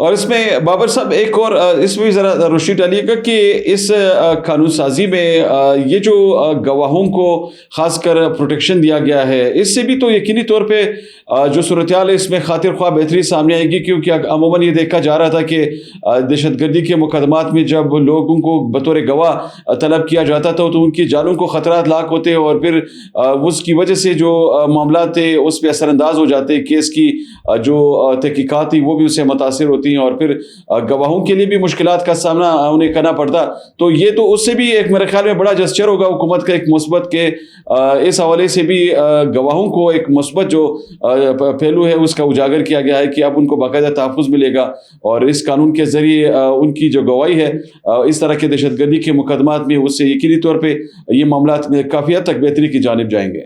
اور اس میں بابر صاحب ایک اور اس میں بھی ذرا روشنی ڈالیے گا کہ اس قانون سازی میں یہ جو گواہوں کو خاص کر پروٹیکشن دیا گیا ہے، اس سے بھی تو یقینی طور پہ جو صورتحال ہے اس میں خاطر خواہ بہتری سامنے آئے گی، کیونکہ عموماً یہ دیکھا جا رہا تھا کہ دہشت گردی کے مقدمات میں جب لوگوں کو بطور گواہ طلب کیا جاتا تھا تو ان کی جانوں کو خطرات لاحق ہوتے اور پھر اس کی وجہ سے جو معاملات تھے اس پہ اثر انداز ہو جاتے، کیس کی جو تحقیقات تھی وہ بھی اس سے متاثر ہوتی ہیں اور پھر گواہوں کے لیے بھی مشکلات کا سامنا انہیں کرنا پڑتا. تو یہ تو اس سے بھی ایک میرے خیال میں بڑا جسچر ہوگا حکومت کا، ایک مثبت کے اس حوالے سے بھی گواہوں کو ایک مثبت جو پہلو ہے اس کا اجاگر کیا گیا ہے کہ اب ان کو باقاعدہ تحفظ ملے گا اور اس قانون کے ذریعے ان کی جو گواہی ہے اس طرح کے دہشت گردی کے مقدمات میں اس سے یقینی طور پہ یہ معاملات کافی حد تک بہتری کی جانب جائیں گے.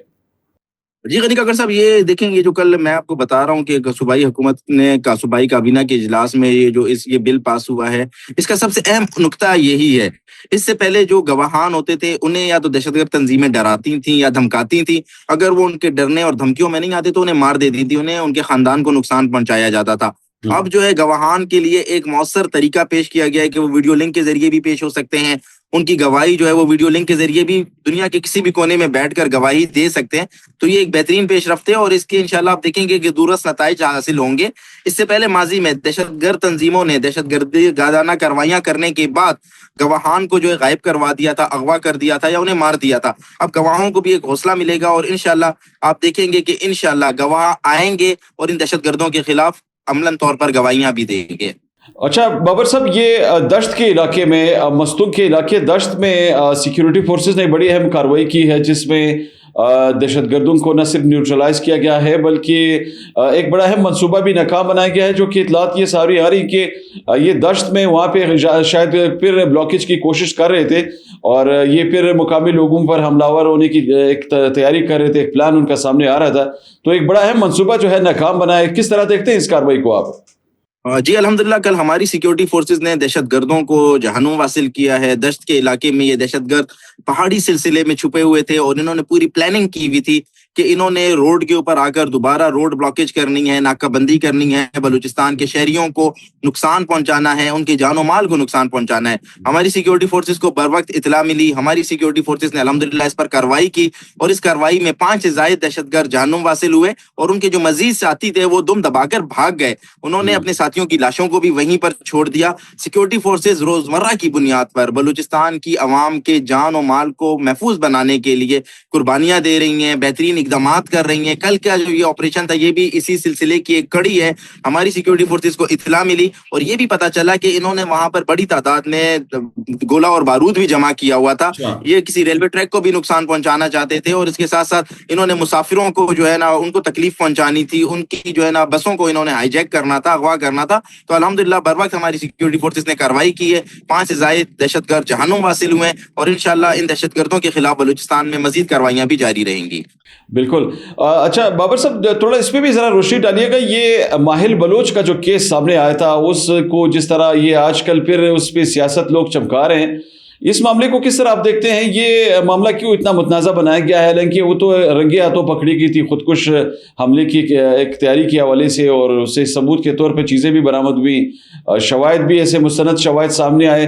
جی غنی کاکڑ صاحب، یہ دیکھیں یہ جو کل میں آپ کو بتا رہا ہوں کہ صوبائی حکومت نے صوبائی کابینہ کے اجلاس میں یہ بل پاس ہوا ہے، اس کا سب سے اہم نقطہ یہی ہے. اس سے پہلے جو گواہان ہوتے تھے انہیں یا تو دہشت گرد تنظیمیں ڈراتی تھیں یا دھمکاتی تھیں، اگر وہ ان کے ڈرنے اور دھمکیوں میں نہیں آتے تو انہیں مار دیتی تھی، انہیں ان کے خاندان کو نقصان پہنچایا جاتا تھا. اب جو ہے گواہان کے لیے ایک مؤثر طریقہ پیش کیا گیا ہے کہ وہ ویڈیو لنک کے ذریعے بھی پیش ہو سکتے ہیں. ان کی گواہی جو ہے وہ ویڈیو لنک کے ذریعے بھی دنیا کے کسی بھی کونے میں بیٹھ کر گواہی دے سکتے ہیں. تو یہ ایک بہترین پیش رفت ہے اور اس کے انشاءاللہ آپ دیکھیں گے کہ دورست نتائج حاصل ہوں گے. اس سے پہلے ماضی میں دہشت گرد تنظیموں نے دہشت گردانہ کارروائیاں کرنے کے بعد گواہان کو جو ہے غائب کروا دیا تھا، اغوا کر دیا تھا یا انہیں مار دیا تھا. اب گواہوں کو بھی ایک حوصلہ ملے گا اور انشاءاللہ آپ دیکھیں گے کہ انشاءاللہ گواہ آئیں گے اور ان دہشت گردوں کے خلاف عملاً طور پر گواہیاں بھی دیں گے. اچھا بابر صاحب، یہ دشت کے علاقے میں مستونگ کے علاقے دشت میں سیکیورٹی فورسز نے بڑی اہم کارروائی کی ہے، جس میں دہشت گردوں کو نہ صرف نیوٹرلائز کیا گیا ہے بلکہ ایک بڑا اہم منصوبہ بھی ناکام بنایا گیا ہے، جو کہ اطلاعات یہ ساری آ رہی کہ یہ دشت میں وہاں پہ شاید پھر بلاکیج کی کوشش کر رہے تھے اور یہ پھر مقامی لوگوں پر حملہ آور ہونے کی ایک تیاری کر رہے تھے، ایک پلان ان کا سامنے آ رہا تھا. تو ایک بڑا اہم منصوبہ جو ہے ناکام بنا ہے. کس طرح دیکھتے ہیں اس کارروائی کو آپ؟ جی الحمدللہ، کل ہماری سیکیورٹی فورسز نے دہشت گردوں کو جہنم حاصل کیا ہے. دشت کے علاقے میں یہ دہشت گرد پہاڑی سلسلے میں چھپے ہوئے تھے اور انہوں نے پوری پلاننگ کی ہوئی تھی کہ انہوں نے روڈ کے اوپر آ کر دوبارہ روڈ بلاکیج کرنی ہے، ناکہ بندی کرنی ہے، بلوچستان کے شہریوں کو نقصان پہنچانا ہے، ان کے جان و مال کو نقصان پہنچانا ہے. ہماری سیکیورٹی فورسز کو بر وقت اطلاع ملی، ہماری سیکیورٹی فورسز نے الحمدللہ اس پر کارروائی کی اور اس کارروائی میں 5 سے زائد دہشت گرد جہنم حاصل ہوئے اور ان کے جو مزید ساتھی تھے وہ دم دبا کر بھاگ گئے. انہوں نے اپنے ساتھیوں کی لاشوں کو بھی وہیں پر چھوڑ دیا. سیکیورٹی فورسز روزمرہ کی بنیاد پر بلوچستان کی عوام کے جان و مال کو محفوظ بنانے کے لیے قربانیاں دے رہی ہیں، بہترین اقدامات کر رہی ہیں. کل کا جو یہ آپریشن تھا یہ بھی اسی سلسلے کی ایک کڑی ہے. ہماری سیکیورٹی فورسز کو اطلاع ملی اور یہ بھی پتا چلا کہ انہوں نے وہاں پر بڑی تعداد میں گولہ اور بارود بھی جمع کیا ہوا تھا. یہ کسی ریلوے ٹریک کو بھی نقصان پہنچانا چاہتے تھے اور اس کے ساتھ ساتھ انہوں نے مسافروں کو جو ہے نا ان کو تکلیف پہنچانی تھی، ان کی جو ہے نا بسوں کو انہوں نے ہائی جیک کرنا تھا، اغوا کرنا تھا. تو الحمدللہ بر وقت ہماری سیکیورٹی فورسز نے کارروائی کی ہے. 5 سے زائد دہشت گرد جہنم حاصل ہوئے اور انشاءاللہ ان دہشت گردوں کے خلاف بلوچستان میں مزید کاروائیاں بھی جاری رہیں گی. بالکل. اچھا بابر صاحب، تھوڑا اس پہ بھی ذرا روشنی ڈالیے گا. یہ ماہل بلوچ کا جو کیس سامنے آیا تھا اس کو جس طرح یہ آج کل پھر اس پہ سیاست لوگ چمکا رہے ہیں، اس معاملے کو کس طرح آپ دیکھتے ہیں؟ یہ معاملہ کیوں اتنا متنازع بنایا گیا ہے؟ حالانکہ وہ تو رنگے ہاتھوں پکڑی گئی تھی خودکش حملے کی ایک تیاری کے حوالے سے اور اسے ثبوت کے طور پہ چیزیں بھی برآمد ہوئی، شواہد بھی ایسے مستند شواہد سامنے آئے.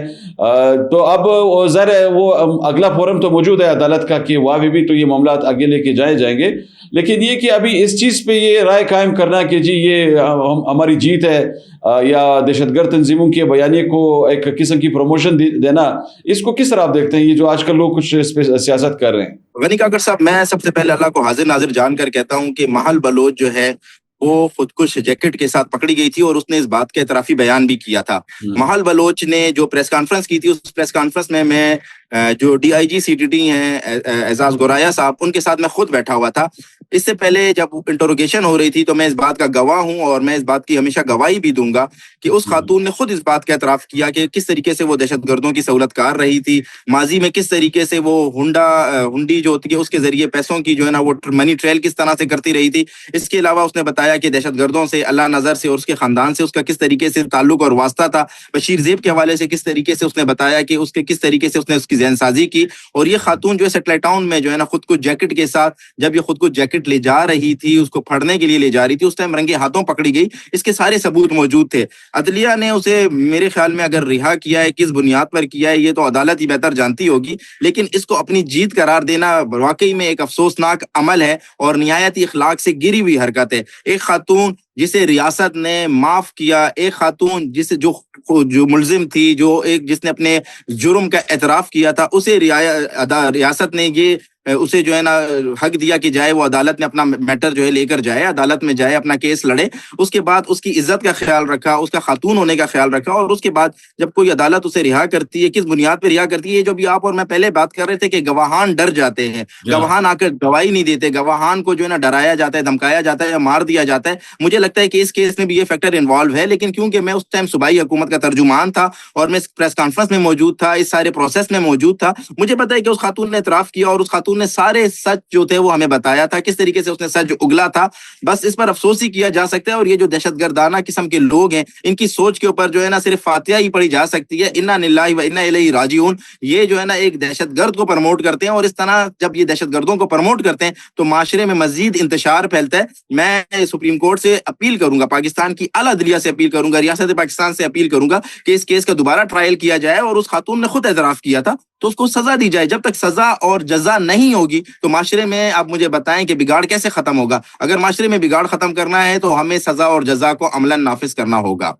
تو اب ظاہر ہے وہ اگلا فورم تو موجود ہے عدالت کا کہ وہاں بھی تو یہ معاملات آگے لے کے جائیں گے. لیکن یہ کہ ابھی اس چیز پہ یہ رائے قائم کرنا کہ جی یہ ہماری جیت ہے یا دہشت گرد تنظیموں کے بیانیے کو ایک قسم کی پروموشن دینا، اس کو کس طرح آپ دیکھتے ہیں یہ جو آج کل لوگ کچھ اس پہ سیاست کر رہے ہیں؟ غنی کاکڑ صاحب، میں سب سے پہلے اللہ کو حاضر ناظر جان کر کہتا ہوں کہ ماہل بلوچ جو ہے وہ خودکش جیکٹ کے ساتھ پکڑی گئی تھی اور اس نے اس بات کا اعترافی بیان بھی کیا تھا. ماہل بلوچ نے جو پریس کانفرنس کی تھی اس پریس کانفرنس میں جو D I G C T T ہیں اعزاز گورایا صاحب، ان کے ساتھ میں خود بیٹھا ہوا تھا. اس سے پہلے جب انٹروگیشن ہو رہی تھی تو میں اس بات کا گواہ ہوں اور میں اس بات کی ہمیشہ گواہی بھی دوں گا کہ اس خاتون نے خود اس بات کا اعتراف کیا کہ کس طریقے سے وہ دہشت گردوں کی سہولت کار رہی تھی. ماضی میں کس طریقے سے وہ ہنڈی جو ہوتی ہے اس کے ذریعے پیسوں کی جو ہے نا وہ منی ٹریل کس طرح سے کرتی رہی تھی. اس کے علاوہ اس نے بتایا کہ دہشت گردوں سے اللہ نظر سے اور اس کے خاندان سے اس کا کس طریقے سے تعلق اور واسطہ تھا. بشیر زیب کے حوالے سے کس طریقے سے اس نے بتایا کہ اس کے کس طریقے سے اس نے اس کی کی ذہن سازی کی, اور یہ خاتون جو ہے سیٹلائٹ ٹاؤن میں جو ہے نا خود کو جیکٹ کے ساتھ, جب یہ خود کو جیکٹ لے جا رہی تھی, اس کو پھڑنے کے لیے لے جا رہی تھی, اس ٹائم رنگے ہاتھوں پکڑی گئی. اس کے سارے ثبوت موجود تھے. عدلیہ نے اسے میرے خیال میں اگر رہا کیا ہے, کس بنیاد پر کیا ہے یہ تو عدالت ہی بہتر جانتی ہوگی, لیکن اس کو اپنی جیت قرار دینا واقعی میں ایک افسوسناک عمل ہے اور نہایت اخلاق سے گری ہوئی حرکت ہے. ایک خاتون جسے ریاست نے معاف کیا, ایک خاتون جسے جو ملزم تھی, جس نے اپنے جرم کا اعتراف کیا تھا, اسے ریاست نے یہ اسے جو ہے نا حق دیا کہ جائے وہ عدالت میں اپنا میٹر جو ہے لے کر جائے, عدالت میں جائے, اپنا کیس لڑے. اس کے بعد اس کی عزت کا خیال رکھا, اس کا خاتون ہونے کا خیال رکھا, اور اس کے بعد جب کوئی عدالت اسے رہا کرتی ہے, کس بنیاد پہ رہا کرتی ہے, جو بھی آپ اور میں پہلے بات کر رہے تھے کہ گواہان ڈر جاتے ہیں, گواہان آ کر گواہی نہیں دیتے, گواہان کو جو ہے نا ڈرایا جاتا ہے, دھمکایا جاتا ہے یا مار دیا جاتا ہے. مجھے لگتا ہے کہ اس کیس میں بھی یہ فیکٹر انوالو ہے, لیکن کیونکہ میں اس ٹائم صوبائی حکومت کا ترجمان تھا اور میں پریس کانفرنس میں موجود تھا, اس سارے پروسیس میں موجود تھا, مجھے پتا ہے کہ اس خاتون نے اعتراف کیا اور اس خاتون نے سارے سچ جو تھے وہ ہمیں بتایا تھا, کس طریقے سے اس نے سچ اگلا تھا. بس اس پر افسوس ہی کیا جا سکتا ہے, اور یہ جو دہشت گردانہ قسم کے لوگ ہیں, ان کی سوچ کے اوپر جو ہے نا صرف فاتحہ ہی پڑھی جا سکتی ہے, انا للہ و انا الیہ راجعون. یہ جو ہے نا ایک دہشت گرد کو پروموٹ کرتے ہیں, اور اس طرح جب یہ دہشت گردوں کو پروموٹ کرتے ہیں تو معاشرے میں مزید انتشار پھیلتا ہے. میں سپریم کورٹ سے اپیل کروں گا, پاکستان کی اعلیٰ عدلیہ سے اپیل کروں گا, ریاست پاکستان سے اپیل کروں گا کہ اس کیس کا دوبارہ ٹرائل کیا جائے, اور اس خاتون نے خود اعتراف کیا تھا تو اس کو سزا دی جائے. جب تک سزا اور جزا نہیں ہوگی تو معاشرے میں آپ مجھے بتائیں کہ بگاڑ کیسے ختم ہوگا. اگر معاشرے میں بگاڑ ختم کرنا ہے تو ہمیں سزا اور جزا کو عملاً نافذ کرنا ہوگا.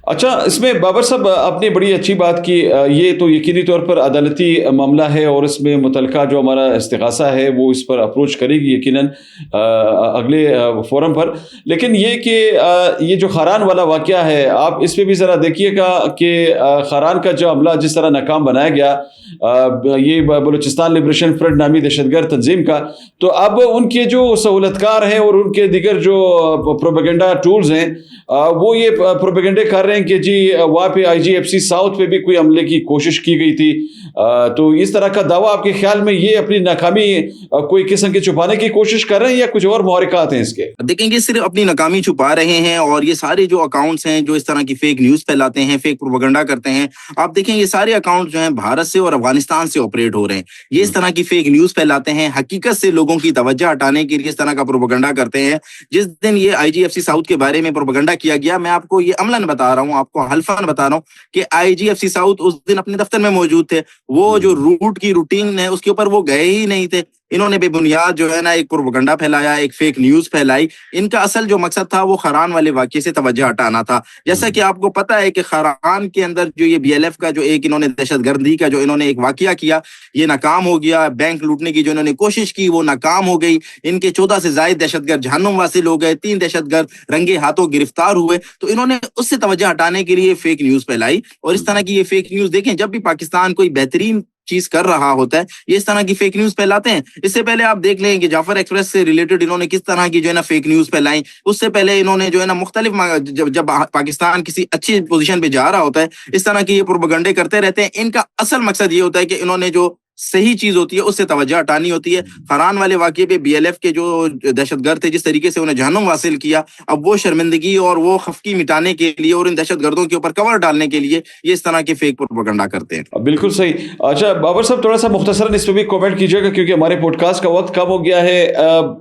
اچھا, اس میں بابر صاحب آپ نے بڑی اچھی بات کی, یہ تو یقینی طور پر عدالتی معاملہ ہے اور اس میں متعلقہ جو ہمارا استغاثہ ہے وہ اس پر اپروچ کرے گی یقیناً اگلے فورم پر. لیکن یہ کہ یہ جو خاران والا واقعہ ہے, آپ اس پہ بھی ذرا دیکھیے گا کہ خاران کا جو عملہ جس طرح ناکام بنایا گیا, یہ بلوچستان لبریشن فرنٹ نامی دہشت گرد تنظیم کا, تو اب ان کے جو سہولت کار ہیں اور ان کے دیگر جو پروپیگنڈا ٹولز ہیں وہ یہ پروپیگنڈے کر رہے ہیں کہ جی وہاں پہ IGFC ساؤتھ پہ بھی کوئی حملے کی کوشش کی گئی تھی. تو اس طرح کا دعویٰ آپ کے خیال میں یہ اپنی ناکامی کوئی قسم کی چھپانے کی کوشش کر رہے ہیں یا کچھ اور محرکات ہیں اس کے؟ دیکھیں گے صرف اپنی ناکامی چھپا رہے ہیں, اور یہ سارے جو اکاؤنٹس ہیں جو اس طرح کی فیک نیوز پھیلاتے ہیں, فیک پروپیگنڈا کرتے ہیں, آپ دیکھیں یہ سارے اکاؤنٹ جو ہیں بھارت سے اور افغانستان سے آپریٹ ہو رہے ہیں. یہ اس طرح کی فیک نیوز پھیلاتے ہیں, حقیقت سے لوگوں کی توجہ ہٹانے کے لیے اس طرح کا پروپیگنڈا کرتے ہیں. جس دن یہ IGFC ساؤتھ کے بارے میں پروپیگنڈا کیا گیا, میں آپ کو یہ عملاً بتا رہا ہوں, آپ کو حلفاً بتا رہا ہوں کہ IGFC ساؤتھ اس دن اپنے دفتر میں موجود تھے. وہ جو روٹ کی روٹین ہے اس کے اوپر وہ گئے ہی نہیں تھے. انہوں نے بے بنیاد جو ہے نا ایک پروپیگنڈا پھیلایا, ایک فیک نیوز پھیلائی. ان کا اصل جو مقصد تھا وہ خران والے واقعے سے توجہ ہٹانا تھا. جیسا کہ آپ کو پتا ہے کہ خران کے اندر جو یہ BLF کا جو ایک انہوں نے دہشت گردی کا جو انہوں نے ایک واقعہ کیا, یہ ناکام ہو گیا. بینک لوٹنے کی جو انہوں نے کوشش کی وہ ناکام ہو گئی. ان کے 14 سے زائد دہشت گرد جہنم واصل ہو گئے, 3 دہشت گرد رنگے ہاتھوں گرفتار ہوئے. تو انہوں نے اس سے توجہ ہٹانے کے لیے فیک نیوز پھیلائی, اور اس طرح کی یہ فیک نیوز دیکھیں جب بھی پاکستان کوئی بہترین چیز کر رہا ہوتا ہے یہ اس طرح کی فیک نیوز پھیلاتے ہیں. اس سے پہلے آپ دیکھ لیں کہ جعفر ایکسپریس سے ریلیٹڈ انہوں نے کس طرح کی جو ہے نا فیک نیوز پھیلائیں. اس سے پہلے انہوں نے جو ہے نا مختلف جب پاکستان کسی اچھی پوزیشن پہ جا رہا ہوتا ہے اس طرح کی یہ پروپیگنڈے کرتے رہتے ہیں. ان کا اصل مقصد یہ ہوتا ہے کہ انہوں نے جو صحیح چیز ہوتی ہے اس سے توجہ ہٹانی ہوتی ہے. فرحان والے واقعے پہ BLF کے جو دہشت گرد تھے جس طریقے سے انہیں جہنم حاصل کیا, اب وہ شرمندگی اور وہ خفگی مٹانے کے لیے اور ان دہشت گردوں کے اوپر کور ڈالنے کے لیے یہ اس طرح کے فیک پروپیگنڈا کرتے ہیں. بالکل صحیح. اچھا بابر صاحب تھوڑا سا مختصراً اس پہ بھی کومنٹ کیجیے گا کیونکہ ہمارے پوڈ کاسٹ کا وقت کم ہو گیا ہے.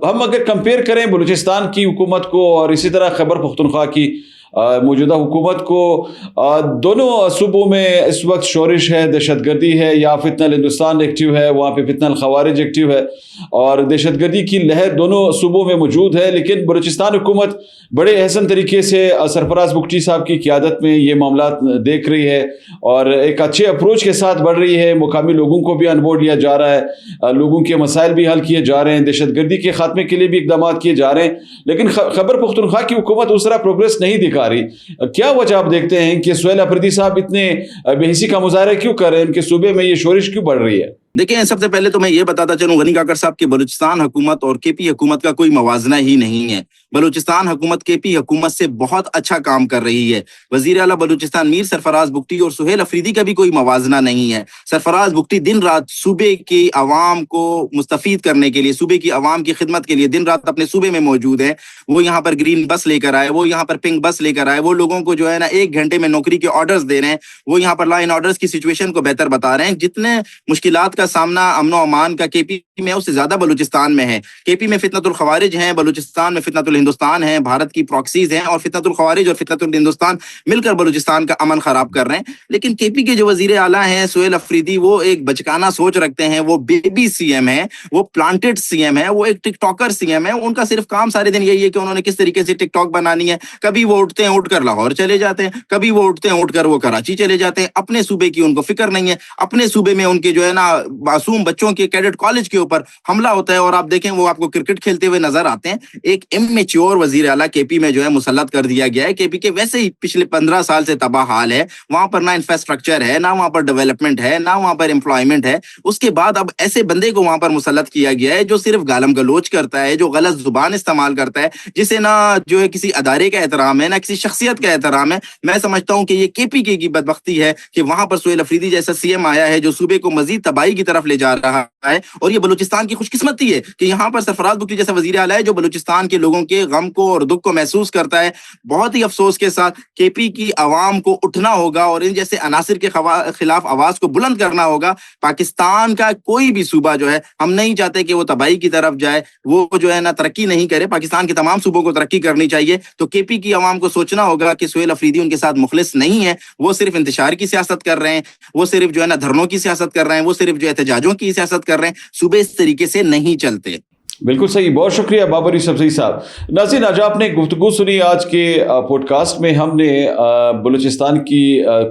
ہم اگر کمپیئر کریں بلوچستان کی حکومت کو اور اسی طرح خیبر پختونخوا کی موجودہ حکومت کو, دونوں صوبوں میں اس وقت شورش ہے, دہشت گردی ہے, یا فتنہ ہندوستان ایکٹیو ہے, وہاں پہ فتنہ الخوارج ایکٹیو ہے, اور دہشت گردی کی لہر دونوں صوبوں میں موجود ہے. لیکن بلوچستان حکومت بڑے احسن طریقے سے سرفراز بگٹی صاحب کی قیادت میں یہ معاملات دیکھ رہی ہے اور ایک اچھے اپروچ کے ساتھ بڑھ رہی ہے. مقامی لوگوں کو بھی آن بورڈ لیا جا رہا ہے, لوگوں کے مسائل بھی حل کیے جا رہے ہیں, دہشت گردی کے خاتمے کے لیے بھی اقدامات کیے جا رہے ہیں. لیکن خیبر پختونخوا کی حکومت اس طرح پروگریس نہیں دکھا رہی. کیا وجہ آپ دیکھتے ہیں کہ سہیل افریدی صاحب اتنے بے حسی کا مظاہرہ کیوں کر رہے ہیں, ان کے صوبے میں یہ شورش کیوں بڑھ رہی ہے؟ دیکھیں سب سے پہلے تو میں یہ بتاتا چلوں غنی کاکڑ صاحب کہ بلوچستان حکومت اور کے پی حکومت کا کوئی موازنہ ہی نہیں ہے. بلوچستان حکومت کے پی حکومت سے بہت اچھا کام کر رہی ہے. وزیر اعلیٰ بلوچستان میر سرفراز بگٹی اور سہیل افریدی کا بھی کوئی موازنہ نہیں ہے. سرفراز بگٹی دن رات صوبے کی عوام کو مستفید کرنے کے لیے، صوبے کی عوام کی خدمت کے لیے دن رات اپنے صوبے میں موجود ہیں. وہ یہاں پر گرین بس لے کر آئے، وہ یہاں پر پنک بس لے کر آئے، وہ لوگوں کو جو ہے نا 1 گھنٹے میں نوکری کے آرڈرز دے رہے ہیں. وہ یہاں پر لا اینڈ آرڈرز کی سچویشن کو بہتر بتا رہے ہیں. جتنے مشکلات کا سامنا امن و امان کا کے پی میں اس سے زیادہ بلوچستان میں ہے. کے پی میں فتنۃ الخوارج ہیں، بلوچستان میں فتنۃ الہندوستان ہیں، بھارت کی پراکسیز ہیں، اور فتنۃ الخوارج اور فتنۃ الہندوستان مل کر بلوچستان کا امن خراب کر رہے ہیں. لیکن کے پی کے جو وزیر اعلیٰ ہیں سہیل افریدی، وہ ایک بچکانہ سوچ رکھتے ہیں. وہ بیبی سی ایم ہے، وہ پلانٹڈ سی ایم ہے، وہ ایک ٹک ٹاکر سی ایم ہے. ان کا صرف کام سارے دن یہی ہے کہ انہوں نے کس طریقے سے ٹک ٹاک بنانی ہے. کبھی وہ اٹھتے ہیں اٹھ کر لاہور چلے جاتے ہیں، کبھی وہ اٹھتے ہیں اٹھ کر وہ کراچی چلے جاتے ہیں. اپنے صوبے کی ان کو فکر نہیں ہے. اپنے صوبے میں ان کے جو ہے نا معصوم بچوں کے کیڈٹ کالج کے اوپر حملہ ہوتا ہے، اور آپ دیکھیں وہ آپ کو کرکٹ کھیلتے ہوئے نظر آتے ہیں. ایک امیچور وزیر اعلیٰ کے پی میں جو ہے مسلط کر دیا گیا ہے. کے پی کے ویسے ہی پچھلے 15 سال سے تباہ حال ہے. وہاں پر نہ انفراسٹرکچر ہے، نہ وہاں پر ڈیولپمنٹ ہے، نہ وہاں پر امپلائمنٹ ہے. اس کے بعد اب ایسے بندے کو وہاں پر مسلط کیا گیا ہے جو صرف گالم گلوچ کرتا ہے، جو غلط زبان استعمال کرتا ہے، جسے نہ جو ہے کسی ادارے کا احترام ہے، نہ کسی شخصیت کا احترام ہے. میں سمجھتا ہوں کہ یہ کے پی کی بدبختی ہے کہ وہاں پر سہیل افریدی جیسا سی ایم آیا ہے جو صوبے کو مزید تباہی کی طرف لے جا رہا ہے. اور یہ بلوچستان کی خوش قسمتی ہے کہ یہاں پر سرفراز بگٹی جیسا وزیر اعلیٰ ہے جو بلوچستان کے لوگوں کے غم کو اور دکھ کو محسوس کرتا ہے. بہت ہی افسوس کے ساتھ کے پی کی عوام کو اٹھنا ہوگا اور ان جیسے عناصر کے خلاف آواز کو بلند کرنا ہوگا. پاکستان کا کوئی بھی صوبہ جو ہے، ہم نہیں چاہتے کہ وہ تباہی کی طرف جائے، وہ جو ہے نا ترقی نہیں کرے. پاکستان کے تمام صوبوں کو ترقی کرنی چاہیے. تو کے پی کی عوام کو سوچنا ہوگا کہ سہیل افریدی ان کے ساتھ مخلص نہیں ہے. وہ صرف انتشار کی سیاست کر رہے ہیں، وہ صرف جو ہے نا دھرنوں کی سیاست کر رہے ہیں، وہ صرف جو احتجاجوں کی سیاست کر رہے ہیں. صوبے اس طریقے سے نہیں چلتے. بالکل صحیح، بہت شکریہ بابر یوسفزئی صاحب. ناظرین، آج آپ نے گفتگو سنی. آج کے پوڈ کاسٹ میں ہم نے بلوچستان کی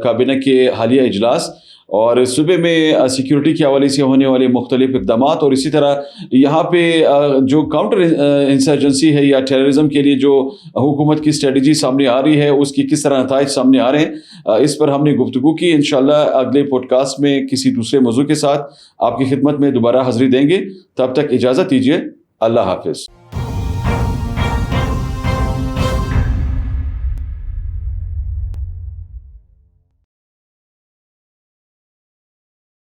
کابینہ کے حالیہ اجلاس اور صوبے میں سیکیورٹی کے حوالے سے ہونے والے مختلف اقدامات، اور اسی طرح یہاں پہ جو کاؤنٹر انسرجنسی ہے یا ٹیررزم کے لیے جو حکومت کی اسٹریٹجی سامنے آ رہی ہے، اس کی کس طرح نتائج سامنے آ رہے ہیں، اس پر ہم نے گفتگو کی. انشاءاللہ اگلے پوڈ کاسٹ میں کسی دوسرے موضوع کے ساتھ آپ کی خدمت میں دوبارہ حاضری دیں گے. تب تک اجازت دیجیے. اللہ حافظ.